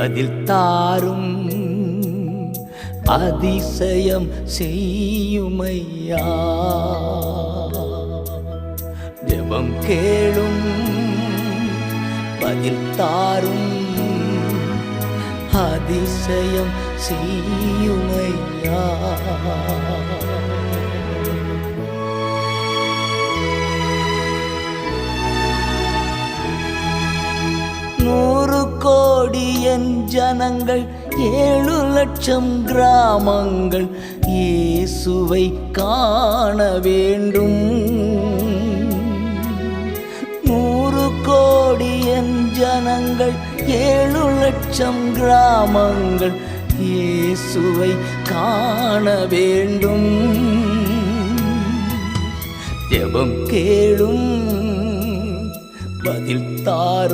பதில் தாரும் அதிசயம் செய்யுமையா. ஜெபம் கேளும் பதில் தாரும் அதிசயம் செய்யுமையா. நூறு கோடி என் ஜனங்கள் 7 லட்சம் கிராமங்கள் இயேசுவை காண வேண்டும். 100 கோடி என் ஜனங்கள் 7 லட்சம் கிராமங்கள் இயேசுவை காண வேண்டும். ஜெபம் கேளும் பதில் தாரும்